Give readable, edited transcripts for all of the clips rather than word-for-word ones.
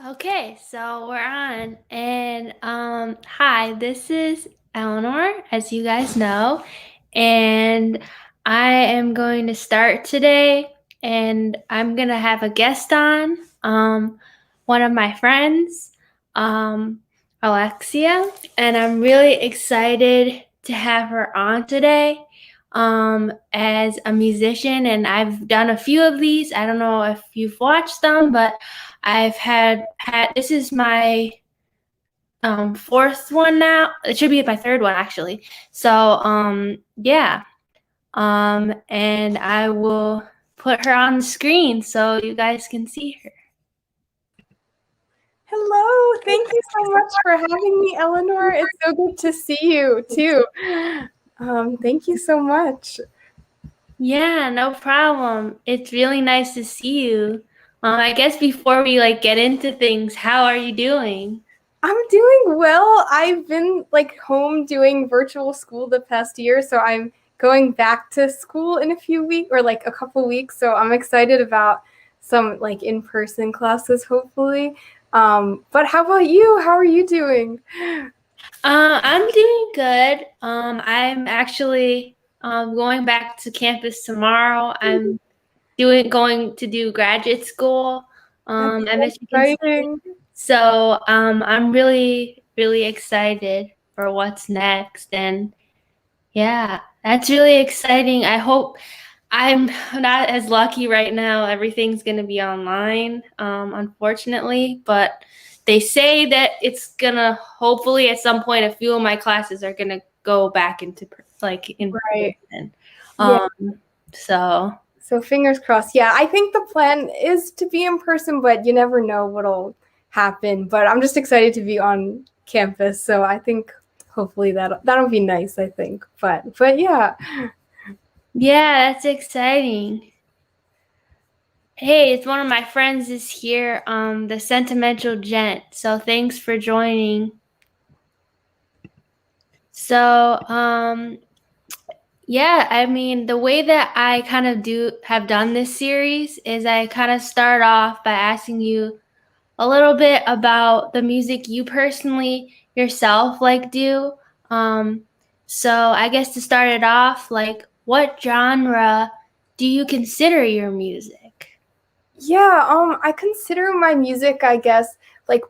Okay, so we're on. And hi, this is Eleanor, as you guys know, and I am going to start today and I'm going to have a guest on, one of my friends, um Alessia, and I'm really excited to have her on today. As a musician, and I've done a few of these. I don't know if you've watched them, but I've had this is my fourth one now. It should be my third one actually. So yeah. And I will put her on the screen so you guys can see her. Hello, thank you so much for having me, Eleanor. It's so good to see you too. Thank you so much. Yeah, no problem. It's really nice to see you. I guess before we get into things, how are you doing? I'm doing well. I've been home doing virtual school the past year, so I'm going back to school in a few weeks or a couple weeks. So I'm excited about some in-person classes, hopefully. But how about you? How are you doing? I'm doing good. I'm actually going back to campus tomorrow. I'm going to do graduate school That's at so Michigan State. exciting. So I'm really, really excited for what's next. And yeah, that's really exciting. I hope I'm not as lucky right now. Everything's going to be online, unfortunately. But they say that it's going to hopefully at some point a few of my classes are going to go back into in Right. person. Yeah. So fingers crossed. Yeah, I think the plan is to be in person, but you never know what'll happen. But I'm just excited to be on campus, so I think hopefully that'll be nice. I think, but yeah. Yeah, that's exciting. Hey, it's one of my friends is here, the Sentimental Gent. So thanks for joining. So, yeah, I mean, the way that I kind of have done this series is I kind of start off by asking you a little bit about the music you personally yourself do. So I guess to start it off, what genre do you consider your music? Yeah, I consider my music, I guess,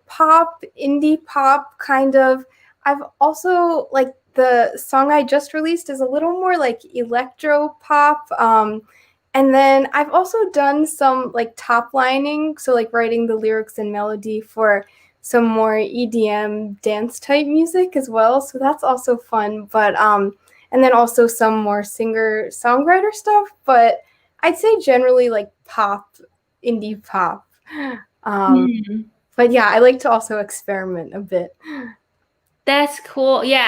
pop, indie pop, kind of. I've also the song I just released is a little more electro pop. And then I've also done some top lining, so writing the lyrics and melody for some more EDM dance type music as well. So that's also fun. But and then also some more singer songwriter stuff. But I'd say generally pop, indie pop. But yeah, I like to also experiment a bit. That's cool. Yeah,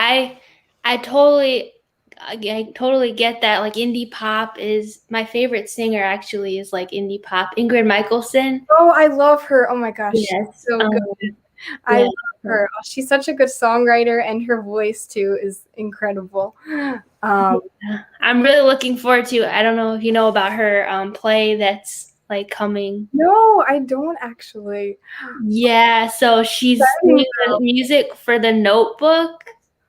I totally I totally get that. Like indie pop is my favorite singer actually is indie pop. Ingrid Michaelson. Oh, I love her. Oh my gosh, she's Yes. so good. I Yeah. love her. Oh, she's such a good songwriter, and her voice too is incredible. I'm really looking forward to. I don't know if you know about her play that's coming. No, I don't actually. Yeah, so she's doing the music for The Notebook.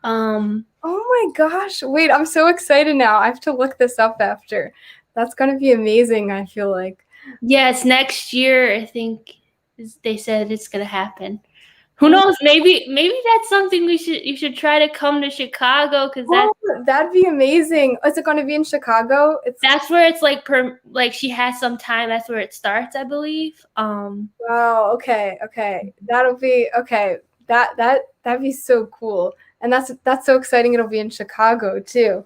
Oh my gosh. Wait, I'm so excited now. I have to look this up after. That's going to be amazing, I feel like. Yes, next year I think they said it's gonna happen. Who knows? Maybe that's something you should try to come to Chicago because that'd be amazing. Is it going to be in Chicago? that's where it's she has some time. That's where it starts, I believe. Wow. Okay. That'll be okay. That'd be so cool. And that's so exciting. It'll be in Chicago too.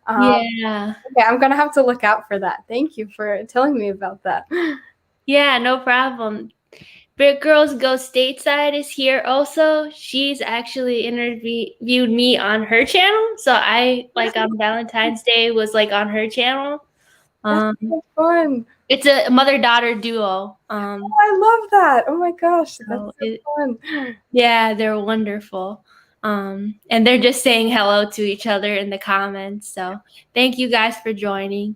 Yeah. Okay, I'm gonna have to look out for that. Thank you for telling me about that. Yeah, no problem. Big Girls Go Stateside is here also. She's actually interviewed me on her channel. So I on Valentine's Day was on her channel. That's so fun. It's a mother-daughter duo. Oh, I love that. Oh my gosh, that's so fun. Yeah, they're wonderful. And they're just saying hello to each other in the comments. So thank you guys for joining.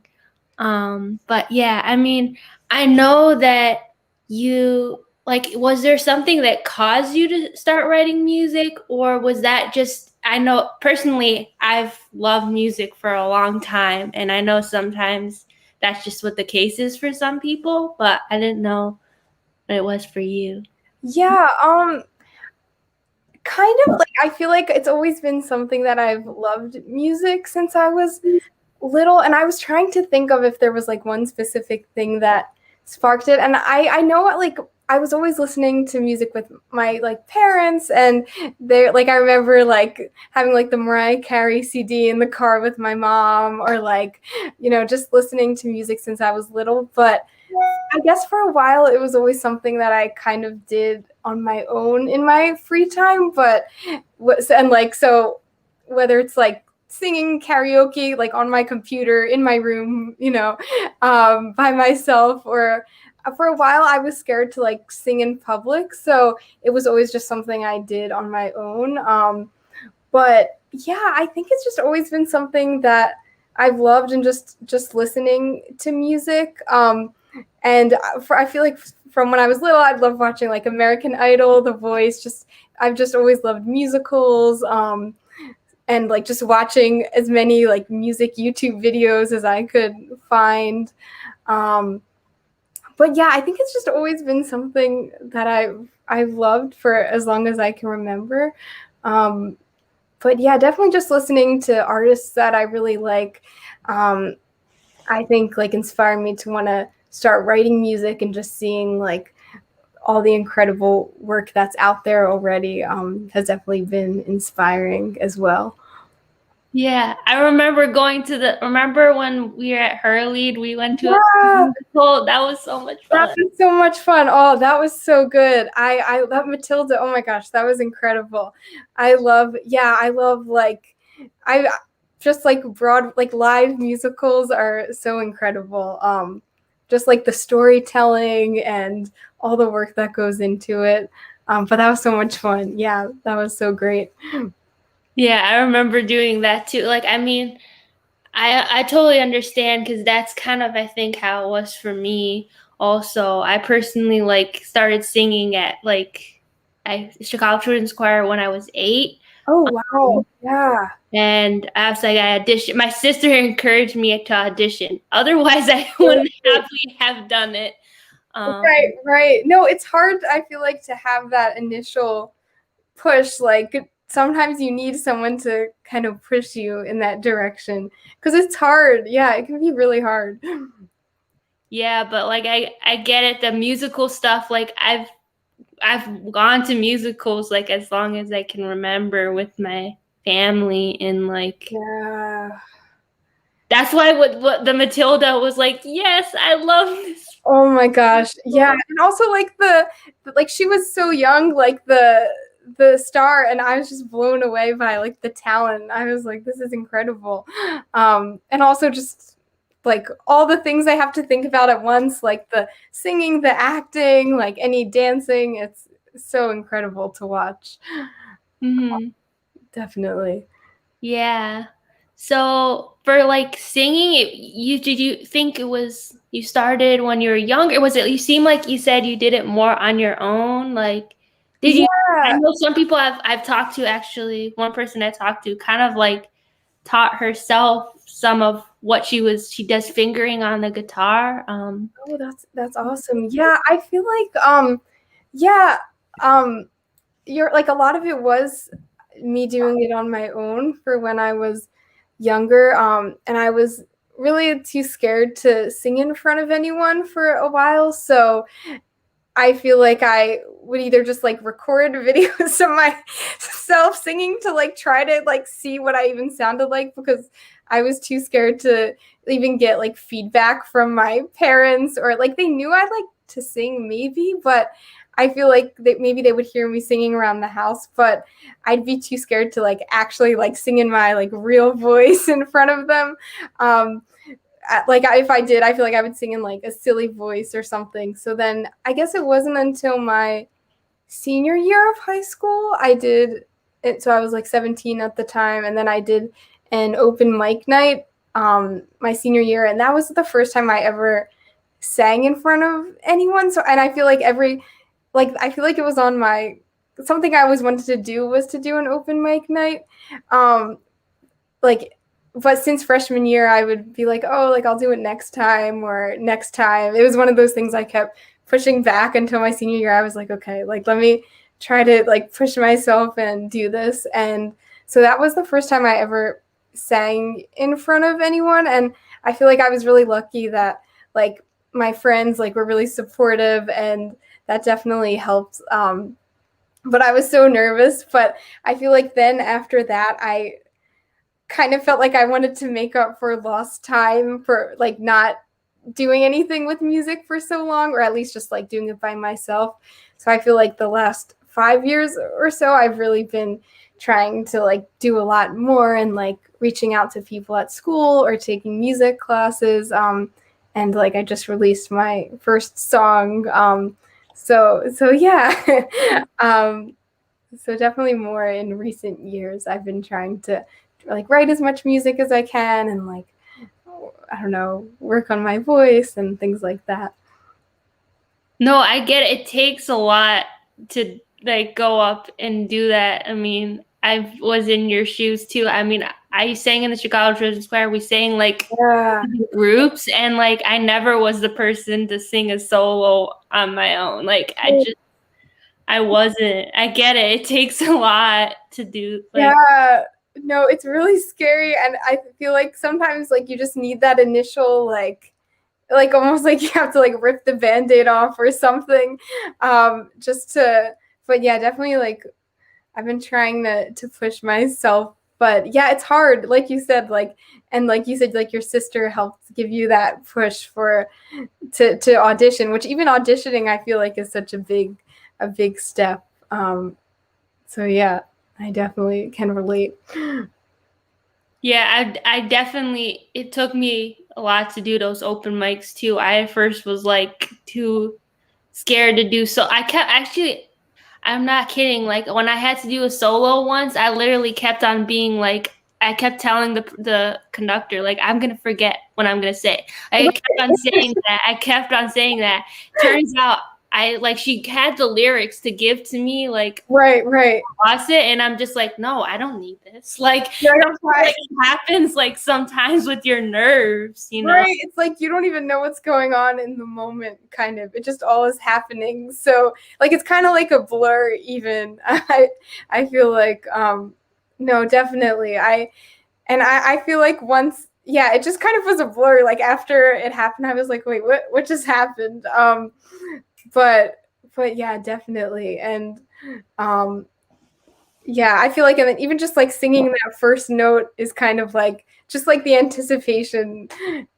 But yeah, I mean, I know that you like, was there something that caused you to start writing music, or was that just, I know personally I've loved music for a long time, and I know sometimes that's just what the case is for some people, but I didn't know what it was for you. Yeah, kind of like I feel like it's always been something that I've loved music since I was little, and I was trying to think of if there was like one specific thing that sparked it. And I know like I was always listening to music with my like parents, and they like I remember like having like the Mariah Carey CD in the car with my mom, or like just listening to music since I was little. But I guess for a while it was always something that I kind of did on my own in my free time. But and like so whether it's like singing karaoke like on my computer in my room, by myself, or for a while I was scared to like sing in public, so it was always just something I did on my own. But yeah, I think it's just always been something that I've loved, and just listening to music. And I feel like from when I was little, I'd love watching like American Idol, The Voice. I've just always loved musicals. And like just watching as many like music YouTube videos as I could find. But yeah, I think it's just always been something that I've loved for as long as I can remember. But yeah, definitely just listening to artists that I really like. I think like inspired me to want to start writing music, and just seeing like all the incredible work that's out there already has definitely been inspiring as well. Yeah, I remember remember when we were at HERLead, we went to a Yeah, musical. That was so much that fun. was so much fun. Oh, that was so good. I love Matilda. Oh my gosh, that was incredible. I love like I just like like live musicals are so incredible. Just like the storytelling and all the work that goes into it. But that was so much fun. Yeah, that was so great. Yeah, I remember doing that too. Like, I mean, I totally understand because that's kind of I think how it was for me. Also, I personally like started singing at like Chicago Children's Choir when I was 8. Oh wow. Yeah. And I was like, I auditioned. My sister encouraged me to audition. Otherwise, I wouldn't happily have done it. Right, right. No, it's hard, I feel like, to have that initial push. Like sometimes you need someone to kind of push you in that direction, because it's hard. Yeah, it can be really hard. Yeah, but like I get it. The musical stuff, like I've gone to musicals like as long as I can remember with my family, and like Yeah. that's why what the Matilda was like, yes, I love this. Oh my gosh. Yeah, and also like like she was so young, like the star, and I was just blown away by like the talent. I was like, this is incredible. And also just like all the things I have to think about at once, like the singing, the acting, like any dancing. It's so incredible to watch. Mm-hmm. Definitely. Yeah. So for like singing, did you think it was you started when you were younger? Was it you seem like you said you did it more on your own? Like did you I Yeah. know some people I've talked to actually, one person I talked to kind of like taught herself some of what she does fingering on the guitar. Oh, that's awesome. Yeah, I feel like yeah, you're like a lot of it was me doing it on my own for when I was younger. And I was really too scared to sing in front of anyone for a while. So I feel like I would either just like record videos of myself singing to like try to like see what I even sounded like, because I was too scared to even get like feedback from my parents, or like they knew I'd like to sing maybe, but I feel like that maybe they would hear me singing around the house, but I'd be too scared to like actually like sing in my like real voice in front of them. Um, like if I did, I feel like I would sing in like a silly voice or something. So then I guess it wasn't until my senior year of high school I did it. So I was like 17 at the time, and then I did an open mic night my senior year, and that was the first time I ever sang in front of anyone. So, and I feel like like I feel like it was on my something I always wanted to do was to do an open mic night. Like but since freshman year I would be like, oh, like I'll do it next time or next time. It was one of those things I kept pushing back until my senior year. I was like, okay, like let me try to like push myself and do this. And so that was the first time I ever sang in front of anyone, and I feel like I was really lucky that like my friends like were really supportive, and that definitely helped. But I was so nervous. But I feel like then after that, I kind of felt like I wanted to make up for lost time for like not doing anything with music for so long, or at least just like doing it by myself. So I feel like the last 5 years or so, I've really been trying to like do a lot more and like reaching out to people at school or taking music classes. And like I just released my first song. So yeah. So definitely more in recent years, I've been trying to like write as much music as I can and like I don't know, work on my voice and things like that. No, I get it. It takes a lot to like go up and do that. I mean, I was in your shoes too. I mean, I sang in the Chicago Children's Choir. We sang like Yeah. groups, and like I never was the person to sing a solo on my own. Like I wasn't. I get it. It takes a lot to do. Like, Yeah. No, it's really scary, and I feel like sometimes like you just need that initial like almost like you have to like rip the band-aid off or something just to but yeah, definitely like I've been trying to push myself, but yeah, it's hard like you said, like and like you said, like your sister helped give you that push for to audition, which even auditioning I feel like is such a big step. So yeah, I definitely can relate. yeah, I definitely. It took me a lot to do those open mics too. I at first was like too scared to do so. I kept actually. I'm not kidding. Like when I had to do a solo once, I literally kept on being like, I kept telling the conductor like I'm gonna forget what I'm gonna say. I kept on saying that. I kept on saying that. Turns out I like she had the lyrics to give to me like Right. lost it, and I'm just like, no, I don't need this. Like Yeah, that's what it happens like sometimes with your nerves, you know. right. It's like you don't even know what's going on in the moment, kind of. It just all is happening. So like it's kind of like a blur even. I feel like no, definitely. I feel like once yeah, it just kind of was a blur. Like after it happened, I was like, wait, what just happened? But but yeah, definitely. And um yeah, I feel like and then even just like singing that first note is kind of like just like the anticipation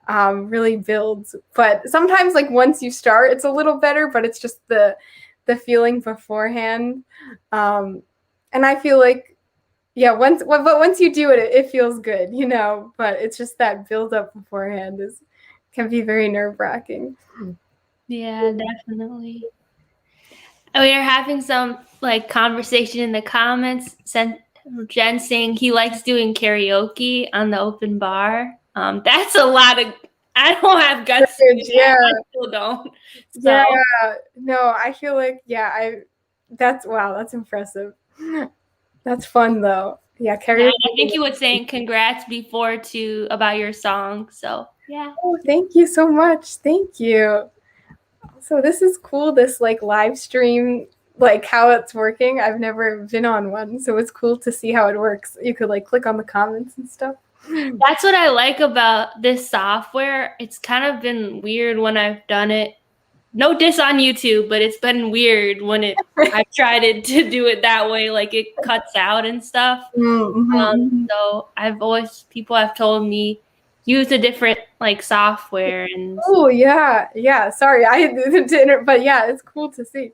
really builds. But sometimes like once you start, it's a little better, but it's just the feeling beforehand. And I feel like yeah, but once you do it, it feels good, you know. But it's just that build up beforehand is can be very nerve wracking. Yeah, definitely. We are having some like conversation in the comments. Jen saying he likes doing karaoke on the open bar. That's a lot of. I don't have guts to do that. Yeah, I still don't. So yeah. No, I feel like yeah, that's wow, that's impressive. That's fun though. Yeah, yeah, karaoke. I think you were saying congrats before too about your song. So yeah. Oh, thank you so much. Thank you. So this is cool. This like live stream, like how it's working. I've never been on one, so it's cool to see how it works. You could like click on the comments and stuff. That's what I like about this software. It's kind of been weird when I've done it. No diss on YouTube, but it's been weird when I've tried it to do it that way, like it cuts out and stuff. Mm-hmm. So people have told me use a different like software and Oh yeah. Sorry, I didn't, but yeah, it's cool to see.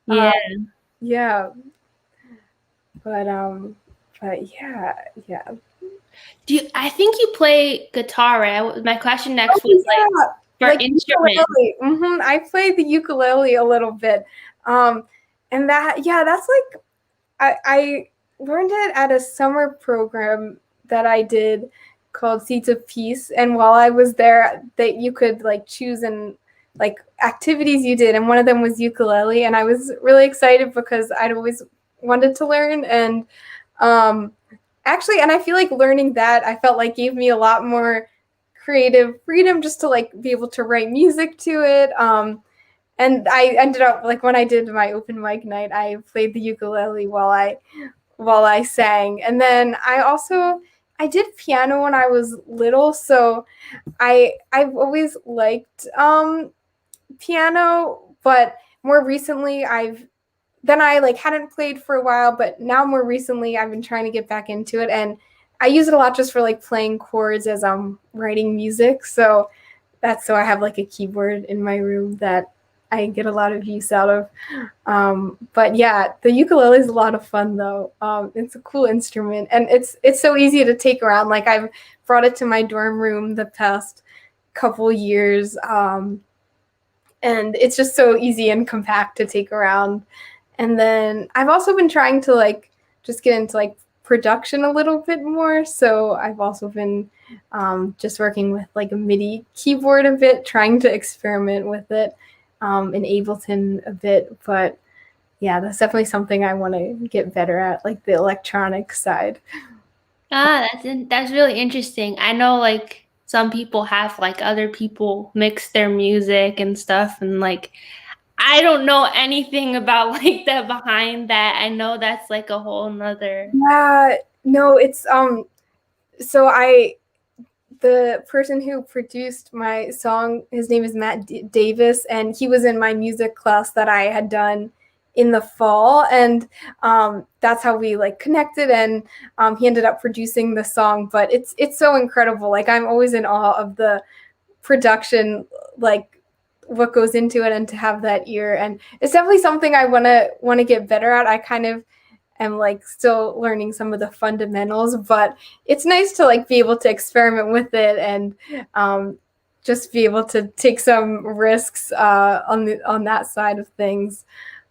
yeah. Yeah, but yeah. I think you play guitar, right? My question next Oh was yeah, like for like instruments. ukulele. I played the ukulele a little bit, and that's like I learned it at a summer program that I did called Seeds of Peace. And while I was there, that you could like choose and like activities you did, and one of them was ukulele, and I was really excited because I'd always wanted to learn. And actually, and I feel like learning that, I felt like gave me a lot more creative freedom just to like be able to write music to it. And I ended up like when I did my open mic night, I played the ukulele while I sang. And then I did piano when I was little, so I've always liked piano, but more recently I like hadn't played for a while, but now more recently I've been trying to get back into it, and I use it a lot just for like playing chords as I'm writing music. So I have like a keyboard in my room that I get a lot of use out of. But yeah, the ukulele is a lot of fun though. It's a cool instrument, and it's so easy to take around. Like I've brought it to my dorm room the past couple years, and it's just so easy and compact to take around. And then I've also been trying to like just get into like production a little bit more. So I've also been just working with like a MIDI keyboard a bit, trying to experiment with it in Ableton a bit. But yeah, that's definitely something I want to get better at, like the electronic side. That's really interesting. I know like some people have like other people mix their music and stuff, and like I don't know anything about like the behind that. I know that's like a whole nother. Yeah, no, it's so the person who produced my song, his name is Matt Davis, and he was in my music class that I had done in the fall, and that's how we like connected, and he ended up producing the song. But it's so incredible. Like I'm always in awe of the production, like what goes into it, and to have that ear. And it's definitely something I want to get better at. I kind of am like still learning some of the fundamentals, but it's nice to like be able to experiment with it, and just be able to take some risks on that side of things.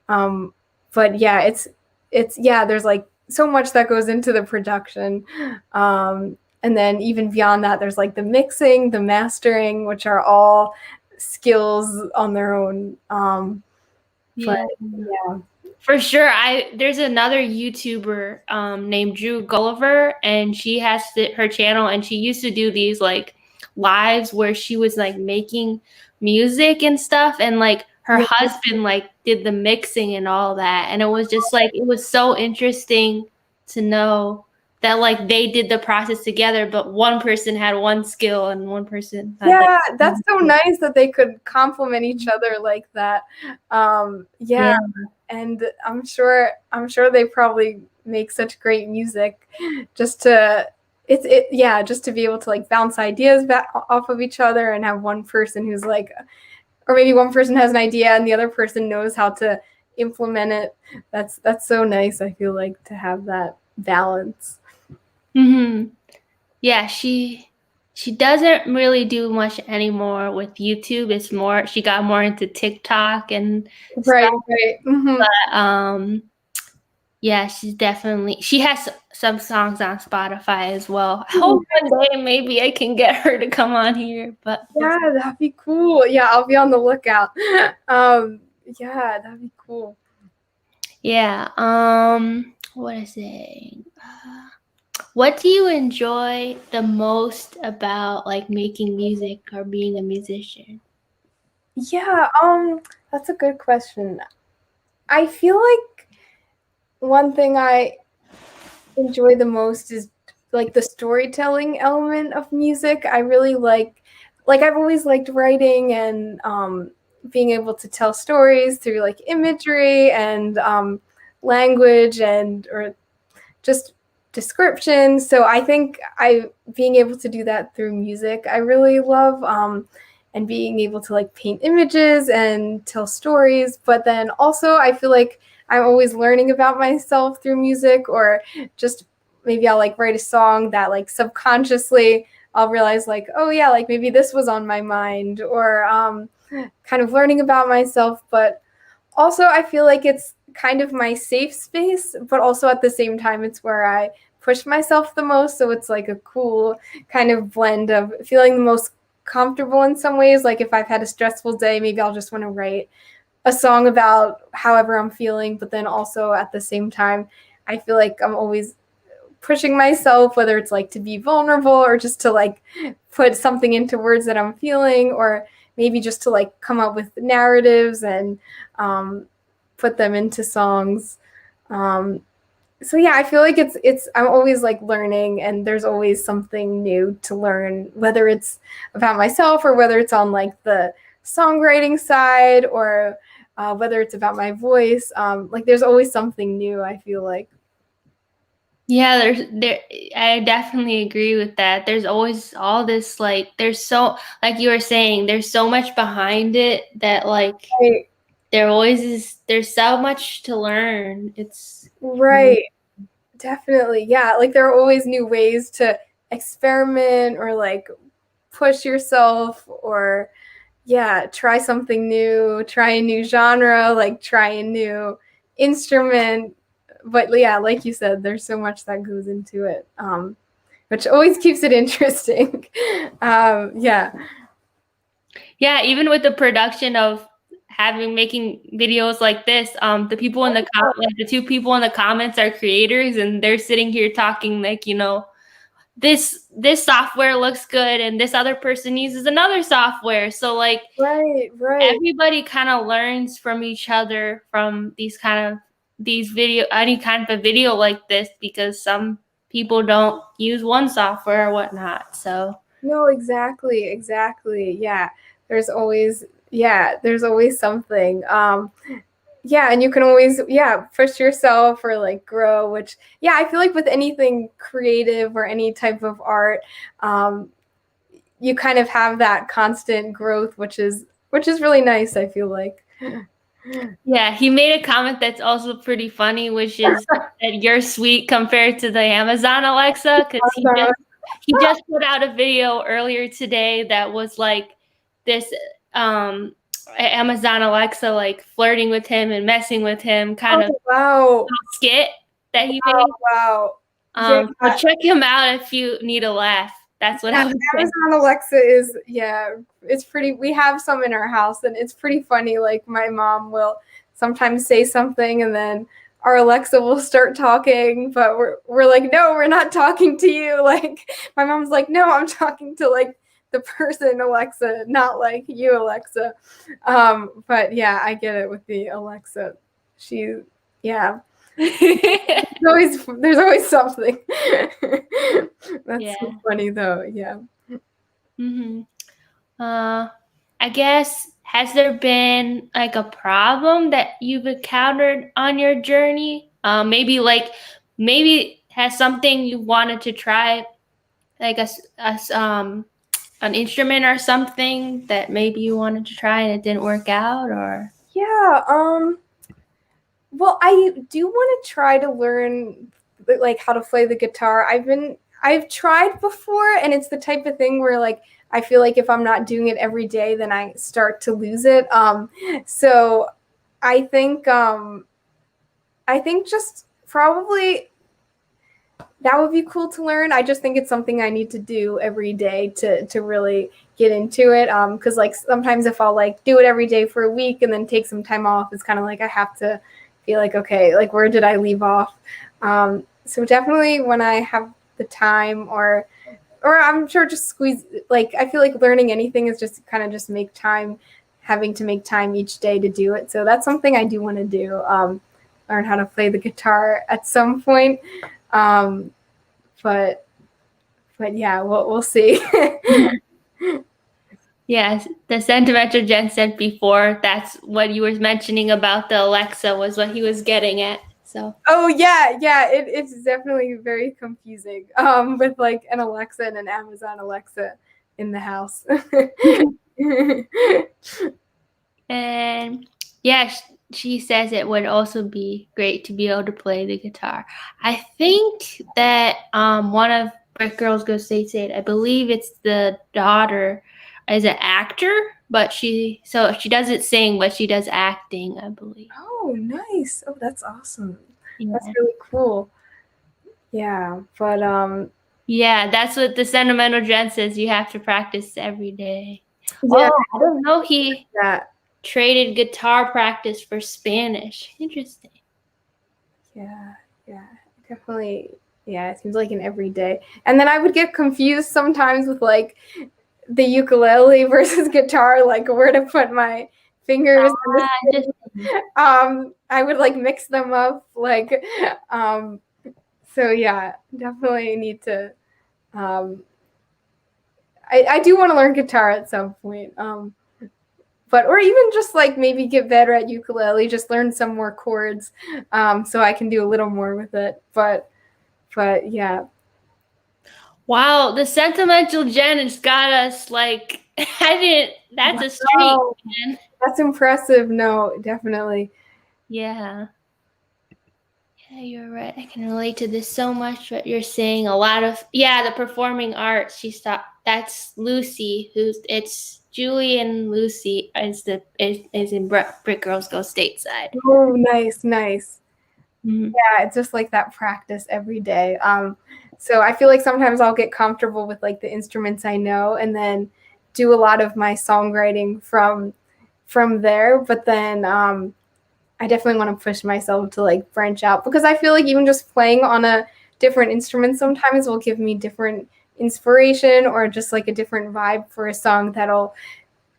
But yeah, it's yeah, there's like so much that goes into the production. And then even beyond that, there's like the mixing, the mastering, which are all skills on their own. Yeah. But yeah. For sure. There's another YouTuber named Drew Gulliver, and she has her channel, and she used to do these like lives where she was like making music and stuff, and like her Yeah. husband like did the mixing and all that, and it was just like it was so interesting to know that like they did the process together, but one person had one skill and one person had like Yeah, that's so nice that they could complement each other like that. Yeah, yeah. and I'm sure they probably make such great music just to just to be able to like bounce ideas back off of each other, and have one person who's like, or maybe one person has an idea and the other person knows how to implement it. That's so nice. I feel like to have that balance. Mm-hmm. Yeah, she doesn't really do much anymore with YouTube. It's more she got more into TikTok and Right, stuff. right. Mm-hmm. But yeah, she has some songs on Spotify as well. I hope one day maybe I can get her to come on here, but Yeah, that'd be cool. Yeah, I'll be on the lookout. Yeah, that'd be cool. yeah. What is it? What do you enjoy the most about like making music or being a musician? Yeah, that's a good question. I feel like one thing I enjoy the most is like the storytelling element of music. I really like I've always liked writing, and being able to tell stories through like imagery and language, and or just description. So I think I being able to do that through music, I really love, and being able to like paint images and tell stories. But then also I feel like I'm always learning about myself through music, or just maybe I'll like write a song that like subconsciously I'll realize like, oh yeah, like maybe this was on my mind, or kind of learning about myself. But also I feel like it's kind of my safe space, but also at the same time it's where I push myself the most. So it's like a cool kind of blend of feeling the most comfortable in some ways. Like if I've had a stressful day, maybe I'll just want to write a song about however I'm feeling, but then also at the same time, I feel like I'm always pushing myself, whether it's like to be vulnerable or just to like put something into words that I'm feeling, or maybe just to like come up with narratives and put them into songs. So yeah, I feel like it's I'm always like learning, and there's always something new to learn, whether it's about myself or whether it's on like the songwriting side, or whether it's about my voice. Like there's always something new, I feel like. Yeah, I definitely agree with that. There's always all this, like, like you were saying, there's so much behind it that like Right. there's so much to learn. It's Right. Definitely. Yeah. Like there are always new ways to experiment or like push yourself, or yeah, try something new, try a new genre, like try a new instrument. But yeah, like you said, there's so much that goes into it, which always keeps it interesting. Yeah. Yeah, even with the production of making videos like this, the people in like the two people in the comments are creators, and they're sitting here talking like, this software looks good and this other person uses another software. So like Right, right. everybody kind of learns from each other from any kind of a video like this, because some people don't use one software or whatnot. So No, exactly, exactly. Yeah. There's always something. Yeah, and you can always push yourself or like grow, which I feel like with anything creative or any type of art, you kind of have that constant growth, which is really nice, I feel like. yeah, he made a comment that's also pretty funny, which is that you're sweet compared to the Amazon Alexa, because he just put out a video earlier today that was like this Amazon Alexa like flirting with him and messing with him kind of Oh, wow. skit that he made. Wow. Yeah. So check him out if you need a laugh. That's what I would say. Amazon Alexa is, it's pretty. We have some in our house, and it's pretty funny. Like my mom will sometimes say something, and then our Alexa will start talking, but we're like, no, we're not talking to you. Like my mom's like, no, I'm talking to like the person Alexa, not like you, Alexa. But yeah, I get it with the Alexa. She, yeah. There's always something. That's so funny though. Yeah. Mm-hmm. I guess, has there been like a problem that you've encountered on your journey? Maybe has something you wanted to try, like an instrument or something that maybe you wanted to try and it didn't work out, or Yeah. Well, I do want to try to learn like how to play the guitar. I've tried before, and it's the type of thing where like I feel like if I'm not doing it every day, then I start to lose it. So I think just probably that would be cool to learn. I just think it's something I need to do every day to really get into it. Because like sometimes if I'll like do it every day for a week and then take some time off, it's kind of like I have to feel like, okay, like where did I leave off? So definitely when I have the time, or I'm sure just squeeze, like I feel like learning anything is just kind of just having to make time each day to do it. So that's something I do want to do. Learn how to play the guitar at some point. But yeah, we'll see. yes, the sentimental Jen said before, that's what you were mentioning about the Alexa was what he was getting at. So Oh yeah, it's definitely very confusing. With like an Alexa and an Amazon Alexa in the house. and yeah, she says it would also be great to be able to play the guitar. I think that one of Brick Girls Go State State, I believe it's the daughter, is an actor, but she doesn't sing, but she does acting, I believe. Oh, nice. Oh, that's awesome. Yeah. That's really cool. Yeah, but Yeah, that's what the Sentimental Jen says. You have to practice every day. Yeah, Oh, I don't know. He that. traded guitar practice for Spanish. Interesting. Yeah, yeah, definitely. Yeah, it seems like an everyday. And then I would get confused sometimes with like the ukulele versus guitar, like where to put my fingers. I would like mix them up, like, so yeah, definitely need to. Um, I do want to learn guitar at some point. But or even just like maybe get better at ukulele, just learn some more chords, so I can do a little more with it. But yeah. Wow, the Sentimental Jen has got us like I didn't. That's a streak, Wow, man. that's impressive. No, definitely. Yeah. Yeah, you're right. I can relate to this so much. What you're saying, a lot of the performing arts. That's Lucy. It's Julie and Lucy is in Brick Girls Go Stateside. Oh, nice, nice. Mhm. Yeah, it's just like that practice every day. So I feel like sometimes I'll get comfortable with like the instruments I know, and then do a lot of my songwriting from there. But then I definitely want to push myself to like branch out, because I feel like even just playing on a different instrument sometimes will give me different inspiration, or just like a different vibe for a song that'll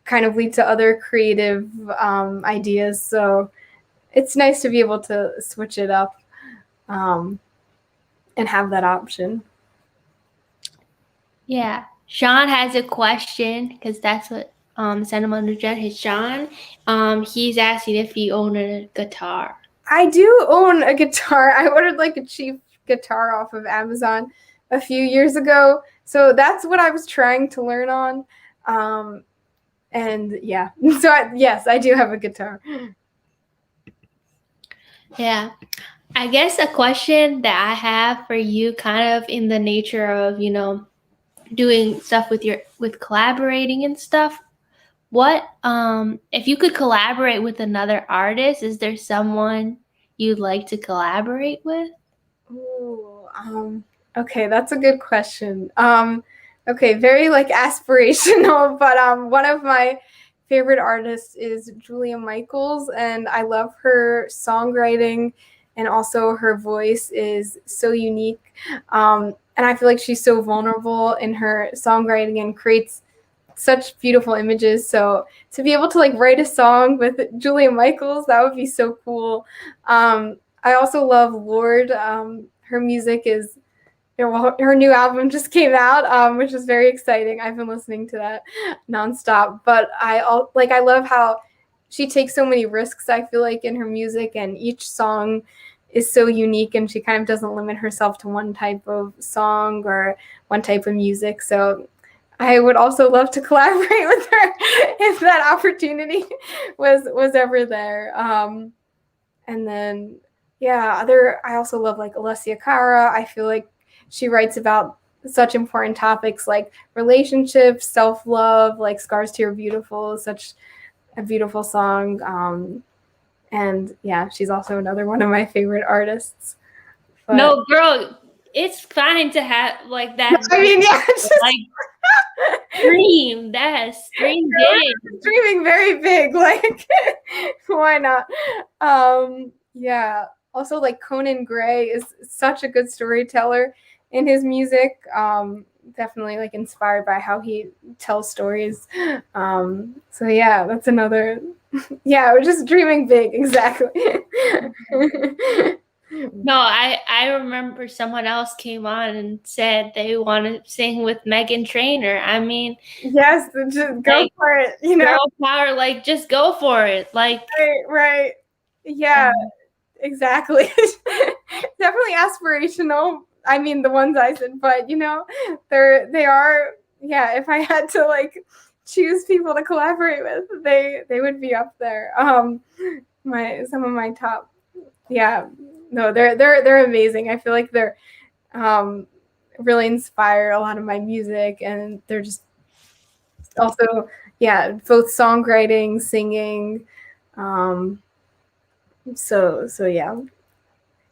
kind of lead to other creative ideas. So it's nice to be able to switch it up, um, and have that option. Yeah. Sean has a question because that's what Sentimental Jen is. Sean, he's asking if you own a guitar. I do own a guitar. I ordered like a cheap guitar off of Amazon a few years ago. So that's what I was trying to learn on. And yeah, so yes, I do have a guitar. Yeah. I guess a question that I have for you, kind of in the nature of, doing stuff with collaborating and stuff. What if you could collaborate with another artist, is there someone you'd like to collaborate with? Ooh, okay, that's a good question. Okay, very like aspirational, but one of my favorite artists is Julia Michaels, and I love her songwriting, and also her voice is so unique. And I feel like she's so vulnerable in her songwriting and creates such beautiful images. So to be able to like write a song with Julia Michaels, that would be so cool. I also love Lorde. Her music is, her new album just came out, which is very exciting. I've been listening to that nonstop. But I love how she takes so many risks, I feel like, in her music, and each song is so unique, and she kind of doesn't limit herself to one type of song or one type of music. So I would also love to collaborate with her if that opportunity was ever there. And then I also love like Alessia Cara. I feel like she writes about such important topics like relationships, self-love, like Scars to Your Beautiful, such a beautiful song. And yeah, she's also another one of my favorite artists. But No, girl, it's fine to have like that. I mean, yeah, just Like dream, dream big. dreaming very big. Like, why not? Yeah. Also, like Conan Gray is such a good storyteller in his music. Definitely like inspired by how he tells stories. So yeah, that's another. Yeah, we're just dreaming big. Exactly. No, I remember someone else came on and said they want to sing with Megan Trainor. I mean, Yes, just go like, for it. You know. girl power, like just go for it. Like, Right. Yeah. Exactly. Definitely aspirational. I mean, the ones I said, but they are. Yeah, if I had to like choose people to collaborate with, they would be up there. Some of my top. Yeah, no, they're amazing. I feel like they're really inspire a lot of my music, and they're just also both songwriting, singing. Um, so yeah.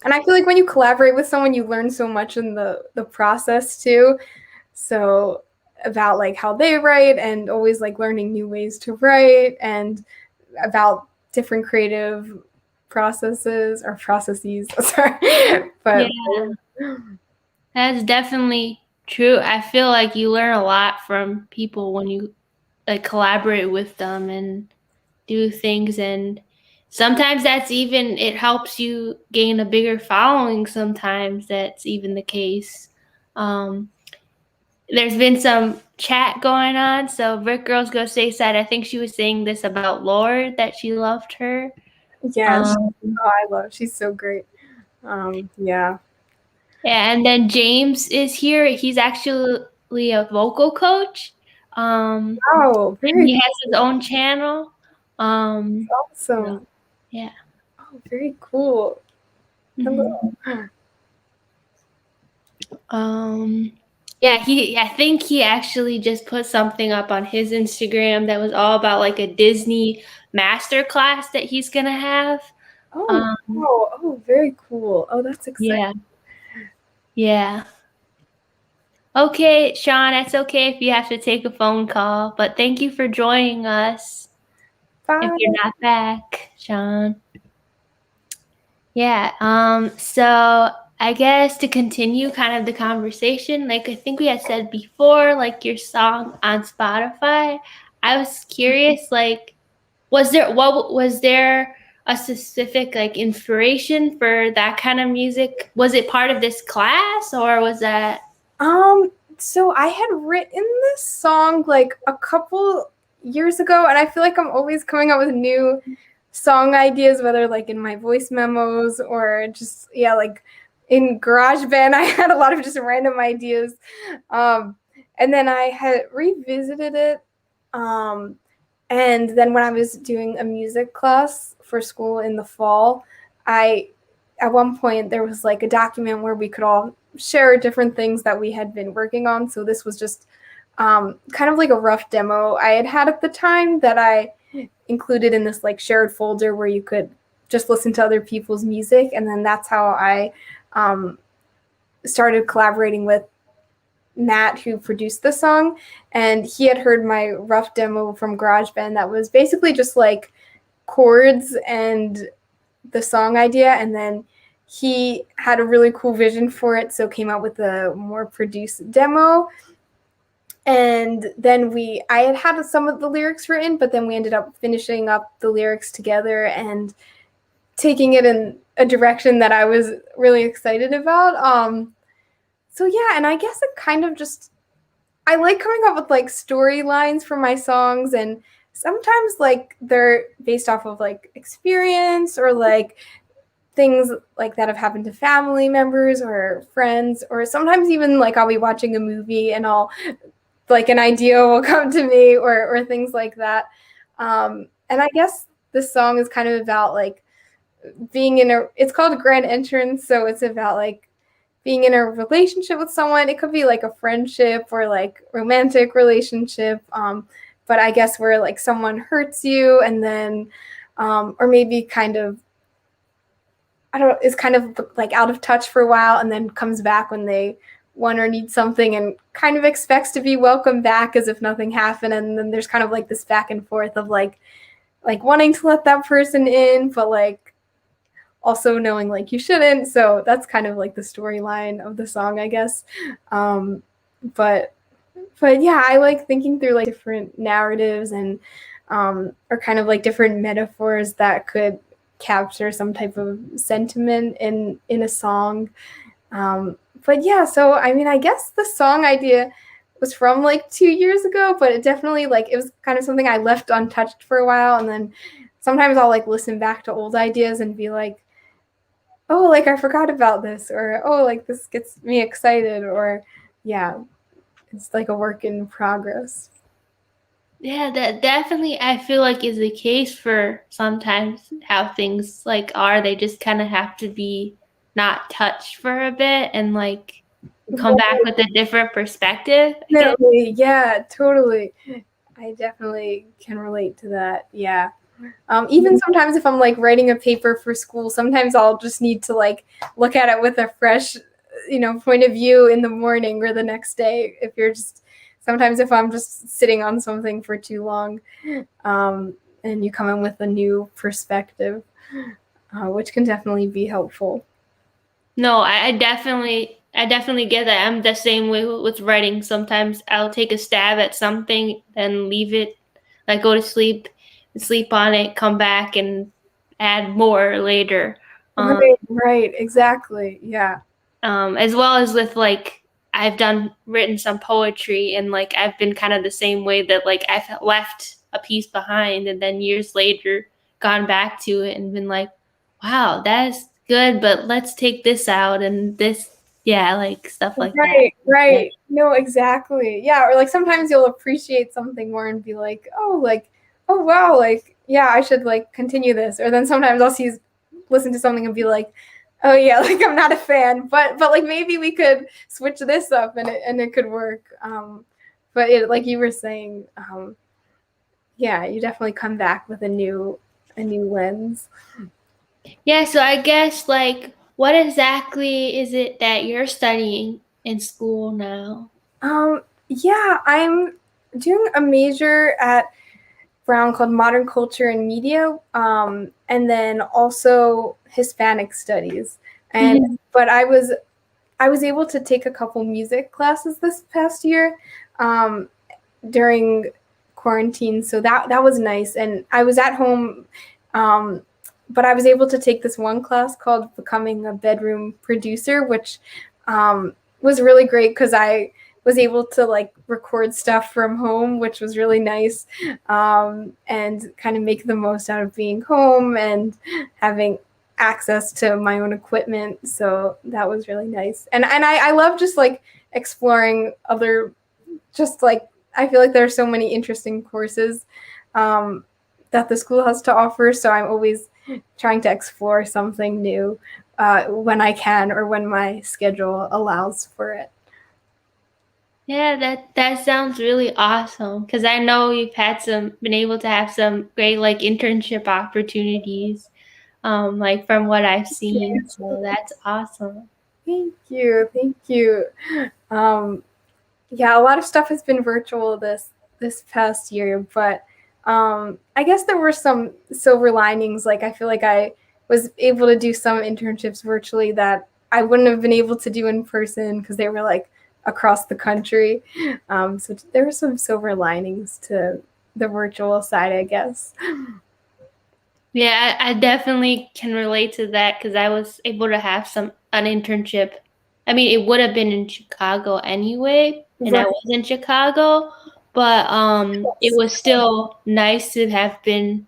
And I feel like when you collaborate with someone, you learn so much in the process too. So about like how they write and always like learning new ways to write and about different creative processes or processes. Sorry, but Yeah, that's definitely true. I feel like you learn a lot from people when you like collaborate with them and do things, and sometimes that's even it helps you gain a bigger following. Sometimes that's even the case. There's been some chat going on. So Brick Girls Go Say said, I think she was saying this about Lorde, that she loved her. yeah, Um, I love. She's so great. Yeah. yeah, and then James is here. He's actually a vocal coach. Wow, And very he has his own channel. So, awesome. yeah. Oh, very cool. Mhm. Hello. Yeah, I think he actually just put something up on his Instagram that was all about like a Disney master class that he's gonna have. Oh, Um, wow. Oh, very cool. Oh, that's exciting. yeah, yeah. Okay, Sean, it's okay if you have to take a phone call, but thank you for joining us. If you're Bye. not back, Sean. Yeah, so I guess to continue kind of the conversation, like I think we had said before, like your song on Spotify, I was curious, like, was there a specific like inspiration for that kind of music? Was it part of this class or was that So I had written this song like a couple years ago, and I feel like I'm always coming up with new song ideas, whether like in my voice memos or just like in GarageBand. I had a lot of just random ideas, and then I had revisited it, and then when I was doing a music class for school in the fall, I at one point there was like a document where we could all share different things that we had been working on. So this was just kind of like a rough demo I had at the time that I included in this like shared folder where you could just listen to other people's music. And then that's how I started collaborating with Matt, who produced the song. And he had heard my rough demo from GarageBand that was basically just like chords and the song idea. And then he had a really cool vision for it, so came out with a more produced demo. And then I had some of the lyrics written, but then we ended up finishing up the lyrics together and taking it in a direction that I was really excited about. So yeah, and I guess it kind of just I like coming up with like storylines for my songs, and sometimes like they're based off of like experience or like things like that have happened to family members or friends, or sometimes even like I'll be watching a movie and I'll like an idea will come to me, or things like that. And I guess this song is kind of about like being in a it's called Grand Entrance, so it's about like being in a relationship with someone. It could be like a friendship or like romantic relationship, but I guess where like someone hurts you and then or maybe kind of I don't know, is kind of like out of touch for a while and then comes back when they want or need something and kind of expects to be welcomed back as if nothing happened. And then there's kind of like this back and forth of like wanting to let that person in, but like also knowing like you shouldn't. So that's kind of like the storyline of the song, I guess. Um, but yeah, I like thinking through like different narratives and or kind of like different metaphors that could capture some type of sentiment in a song. But yeah, so I mean, I guess the song idea was from like 2 years ago, but it definitely like it was kind of something I left untouched for a while, and then sometimes I'll like listen back to old ideas and be like, oh, like I forgot about this, or oh, like this gets me excited, or yeah, it's like a work in progress. Yeah, that definitely I feel like is the case for sometimes how things like are. They just kind of have to be not touched for a bit and like come back with a different perspective, I guess. Definitely, yeah, totally. I definitely can relate to that. Yeah. Even sometimes if I'm like writing a paper for school, sometimes I'll just need to like look at it with a fresh, point of view in the morning or the next day. Sometimes if I'm just sitting on something for too long, and you come in with a new perspective, which can definitely be helpful. No, I definitely get that. I'm the same way with writing. Sometimes I'll take a stab at something and leave it, like go to sleep on it, come back and add more later. Right, exactly. Yeah. As well as with like I've written some poetry, and like I've been kind of the same way, that like I've left a piece behind and then years later gone back to it and been like, wow, that's good, but let's take this out and this, yeah, like stuff like that. Right. No, exactly. Yeah, or like sometimes you'll appreciate something more and be like, oh wow, like yeah, I should like continue this. Or then sometimes listen to something and be like, oh yeah, like I'm not a fan, but like maybe we could switch this up and it could work. But like you were saying, yeah, you definitely come back with a new lens. Yeah, so I guess like what exactly is it that you're studying in school now? Yeah, I'm doing a major at Brown called Modern Culture and Media, and then also Hispanic Studies. But I was able to take a couple music classes this past year, during quarantine, so that was nice. And I was at home, but I was able to take this one class called Becoming a Bedroom Producer, which was really great because I was able to like record stuff from home, which was really nice, and kind of make the most out of being home and having access to my own equipment. So that was really nice. And I love just like exploring other, just like I feel like there are so many interesting courses, that the school has to offer. So I'm always trying to explore something new, when I can or when my schedule allows for it. Yeah, that sounds really awesome, because I know you've been able to have some great like internship opportunities, like from what I've seen. So that's awesome. Thank you. Um, yeah, a lot of stuff has been virtual this past year, but I guess there were some silver linings. Like I feel like I was able to do some internships virtually that I wouldn't have been able to do in person because they were like across the country. So there were some silver linings to the virtual side, I guess. Yeah, I definitely can relate to that, because I was able to have an internship. I mean, it would have been in Chicago anyway, and I Right. was in Chicago, but it was still nice to have been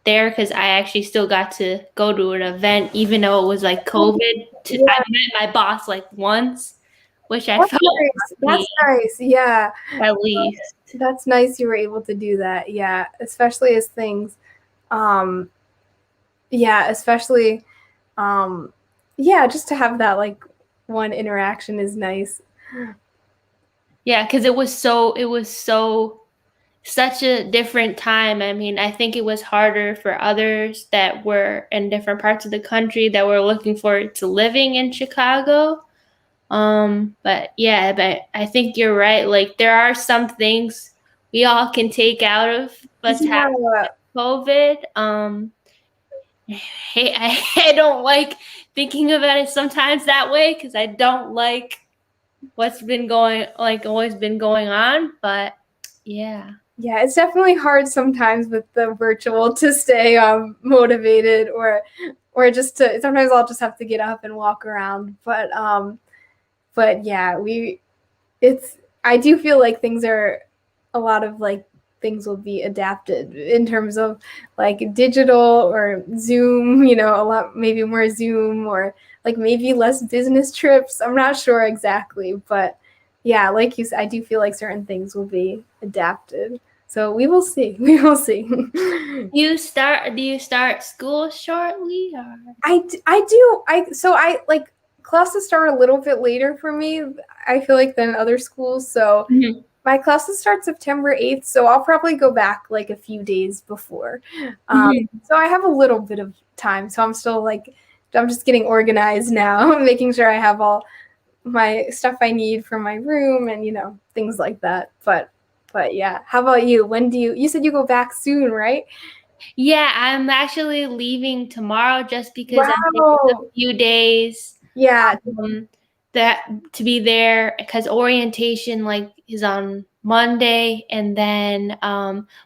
there, because I actually still got to go to an event, even though it was like COVID. Yeah, I met my boss like once, which I that's felt nice. lucky, That's nice. Yeah. at least. That's nice you were able to do that. Yeah, especially as things, um, yeah, especially, um, yeah, just to have that like one interaction is nice. Yeah, because it was such a different time. I mean, I think it was harder for others that were in different parts of the country that were looking forward to living in Chicago. But yeah, but I think you're right. Like there are some things we all can take out of what's happened Yeah, with COVID. Hey, I don't like thinking about it sometimes that way, because I don't like what's been always been going on. But yeah. yeah, it's definitely hard sometimes with the virtual to stay motivated, or just to sometimes I'll just have to get up and walk around. But yeah, it's I do feel like things are a lot of like things will be adapted in terms of like digital or Zoom, a lot maybe more Zoom, or like maybe less business trips. I'm not sure exactly, but yeah, like you said, I do feel like certain things will be adapted. So we will see. We will see. Do you start school shortly, or? I do. I like classes start a little bit later for me. I feel like than other schools. So Mhm. My classes start September 8th, so I'll probably go back like a few days before. Mhm. So I have a little bit of time. So I'm still like, I'm just getting organized now, making sure I have all my stuff I need for my room and, things like that. But yeah, how about you? When do you said you go back soon, right? Yeah, I'm actually leaving tomorrow just because I'm taking a Wow. few days Yeah. um, that to be there because orientation like is on Monday and then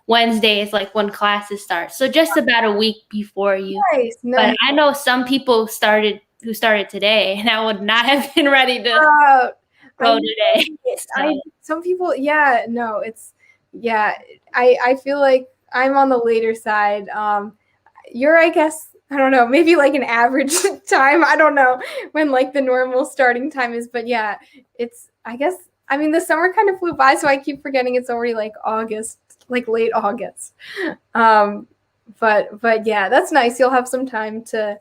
Wednesday is like when classes start. So just about a week before you. Nice. But Nice. I know some people who started today, and I would not have been ready to I go know today. it. So Some people, yeah, no, yeah, I feel like I'm on the later side. You're, I guess, I don't know, maybe like an average time. I don't know when like the normal starting time is, but yeah, I guess, I mean, the summer kind of flew by, so I keep forgetting it's already like August, like late August. Um, but yeah, that's nice. You'll have some time to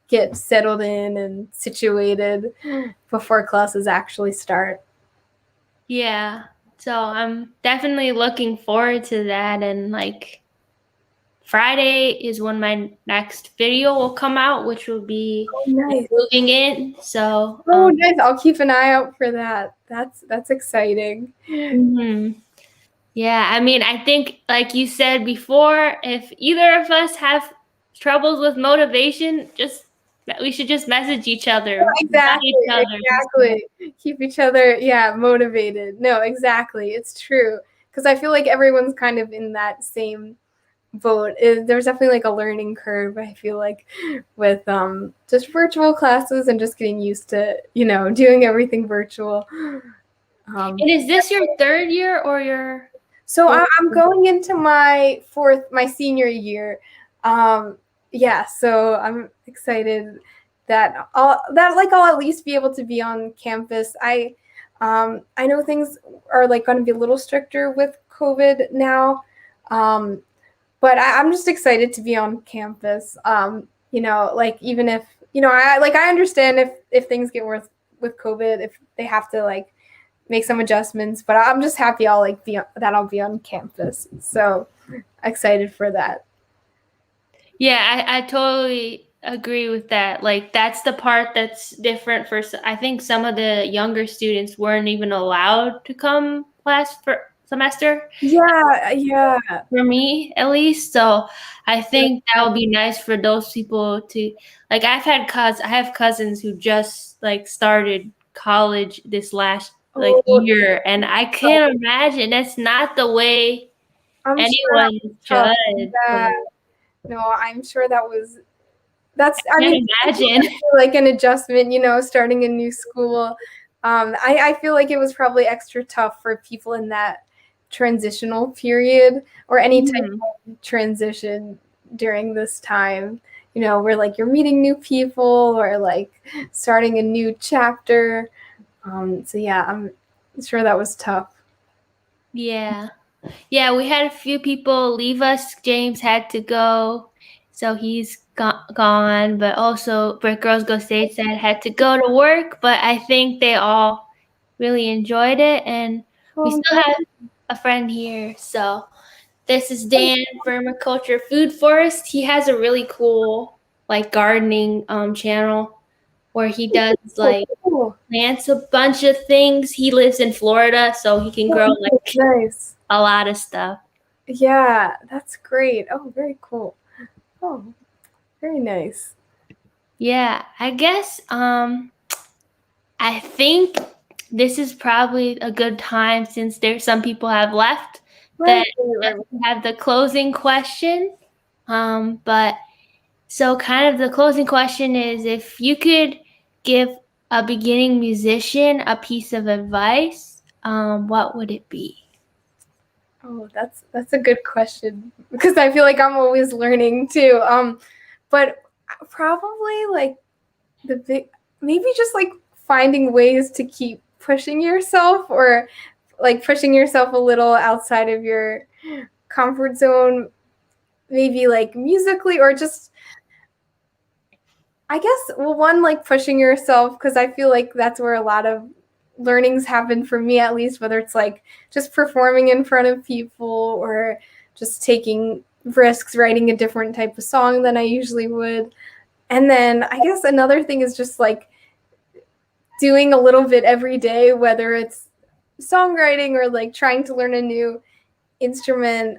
get settled in and situated before classes actually start. yeah. So I'm definitely looking forward to that and like Friday is when my next video will come out, which will be Oh, nice. moving in. So, Oh, nice. I'll keep an eye out for that. That's exciting. mhm. Yeah, I mean, I think, like you said before, if either of us have troubles with motivation, just we should just message each other, remind Exactly, each other. And stuff. exactly. Keep each other, yeah, motivated. No, exactly. It's true. Because I feel like everyone's kind of in that same boat. There's definitely like a learning curve, I feel like, with just virtual classes and just getting used to, doing everything virtual. And is this your third year or your So fourth? I'm going into my senior year. Yeah, so I'm excited that I'll at least be able to be on campus. I know things are like going to be a little stricter with COVID now, um, but I'm just excited to be on campus. Like even if I understand if things get worse with COVID, if they have to like make some adjustments, but I'm just happy I'll be on campus. So excited for that. Yeah, I totally agree with that. Like that's the part that's different for I think some of the younger students weren't even allowed to come last for semester Yeah, yeah. for me at least. So I think that would be nice for those people to like I have cousins who just like started college this last like Oh, year and I can't imagine that's not the way I'm sure that anyone was tough. should. Yeah. So No, I'm sure I I mean, can't imagine. like an adjustment, starting a new school. I feel like it was probably extra tough for people in that transitional period or any type Mhm. of transition during this time, where like you're meeting new people or like starting a new chapter. So yeah, I'm sure that was tough. Yeah. Yeah, we had a few people leave us. James had to go, so he's gone. But also, Brick Girls Go Stateside had to go to work. But I think they all really enjoyed it, and we Oh, still have a friend here. So this is Dan, Vermiculture Food Forest. He has a really cool like gardening channel where he does like cool. plants a bunch of things. He lives in Florida, so he can grow like Nice. a lot of stuff. Yeah, that's great. Oh, very cool. Oh, very nice. Yeah, I guess I think this is probably a good time since there's some people have left Right, that right, just right. have the closing question. But so kind of the closing question is if you could give a beginning musician a piece of advice, what would it be? Oh, that's a good question because I feel like I'm always learning too. But probably like the big, maybe just like finding ways to keep pushing yourself or like pushing yourself a little outside of your comfort zone, maybe like musically or just I guess, well, one, like pushing yourself because I feel like that's where a lot of learnings happen for me, at least, whether it's like just performing in front of people or just taking risks writing a different type of song than I usually would. And then I guess another thing is just like doing a little bit every day, whether it's songwriting or like trying to learn a new instrument.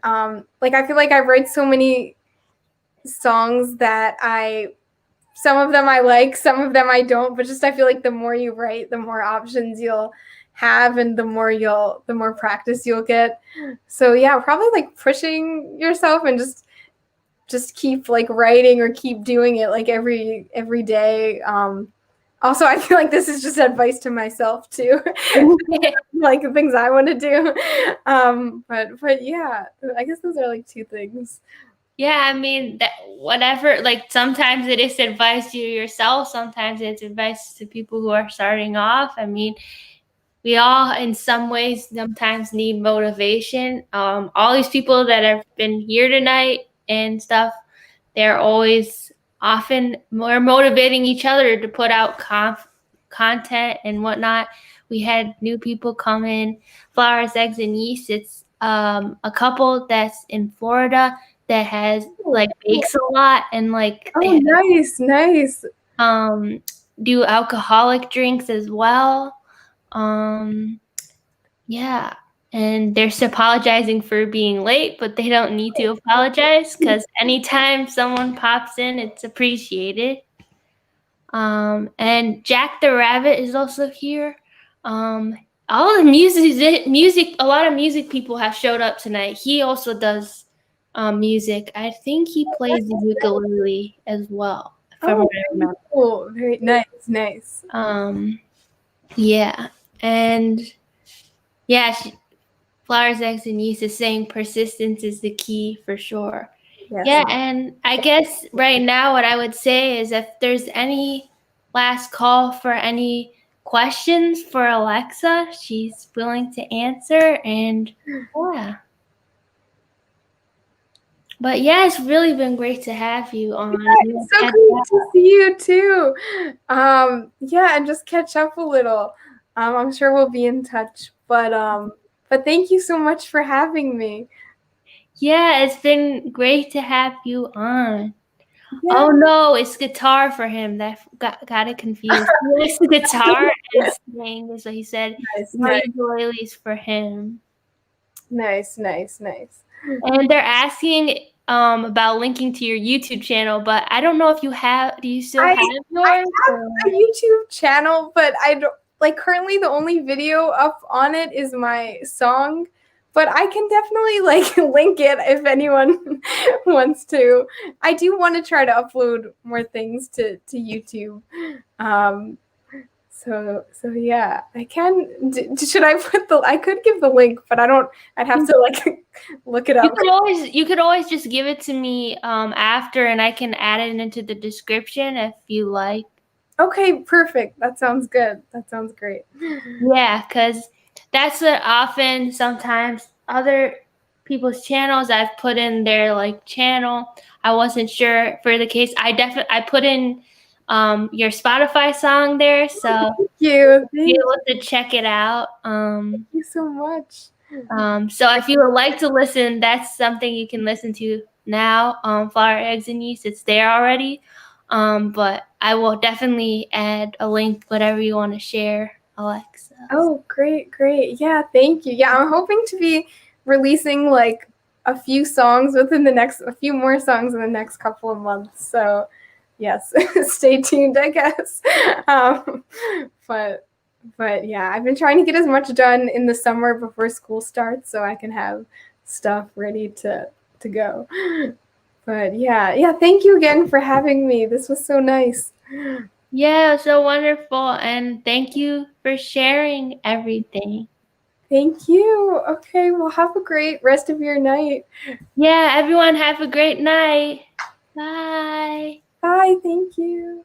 Like I feel like I write so many songs that some of them I like, some of them I don't, but just I feel like the more you write, the more options you'll have and the more practice you'll get. So yeah, probably like pushing yourself and just keep like writing or keep doing it like every day. Also, I feel like this is just advice to myself too, like the things I want to do. But yeah, I guess those are like two things. Yeah, I mean, that whatever, like sometimes it is advice to yourself, sometimes it's advice to people who are starting off. I mean, we all in some ways sometimes need motivation. All these people that have been here tonight and stuff, they're always often more motivating each other to put out content and whatnot. We had new people come in. Flowers, Eggs, and Yeast. It's a couple that's in Florida that has like bakes a lot and like Oh, nice. do alcoholic drinks as well. Yeah, and they're apologizing for being late, but they don't need to apologize because anytime someone pops in, it's appreciated. And Jack the Rabbit is also here. All the music, a lot of music people have showed up tonight. He also does music. I think he plays the ukulele as well, from what I remember. Cool. Very nice. Yeah, and yeah, Flowers, Eggs, and Yeast is saying persistence is the key for sure. Yes. Yeah, and I guess right now what I would say is if there's any last call for any questions for Alexa, she's willing to answer. And yeah. But yeah, it's really been great to have you on. Yeah, it's so great to see you too. Yeah, and just catch up a little. I'm sure we'll be in touch. But thank you so much for having me. Yeah, it's been great to have you on. Yeah. Oh no, it's guitar for him. That got it confused. He likes the guitar and sing, is what he said. Nice. Ukuleles for him. Nice. And they're asking about linking to your YouTube channel, but I don't know if you have. Do you still have yours? I have a YouTube channel, but I don't like currently the only video up on it is my song. But I can definitely like link it if anyone wants to. I do want to try to upload more things to YouTube. So yeah, I can. Should I put the? I could give the link, but I don't. I'd have to like look it up. You could always just give it to me after, and I can add it into the description if you like. Okay, perfect. That sounds good. That sounds great. Yeah, because that's what often sometimes other people's channels I've put in their like channel. I wasn't sure for the case. I put in your Spotify song there, so thank you. Be able to check it out. Thank you so much. So if you would like to listen, that's something you can listen to now. Flour, Eggs, and Yeast, it's there already. But I will definitely add a link, whatever you want to share, Alexa. Oh, great. Yeah, thank you. Yeah, I'm hoping to be releasing like a few more songs within the next couple of months. So yes, stay tuned, I guess. But yeah, I've been trying to get as much done in the summer before school starts so I can have stuff ready to go. But yeah, thank you again for having me. This was so nice. Yeah, so wonderful. And thank you for sharing everything. Thank you. Okay, well, have a great rest of your night. Yeah, everyone have a great night. Bye. Bye, thank you.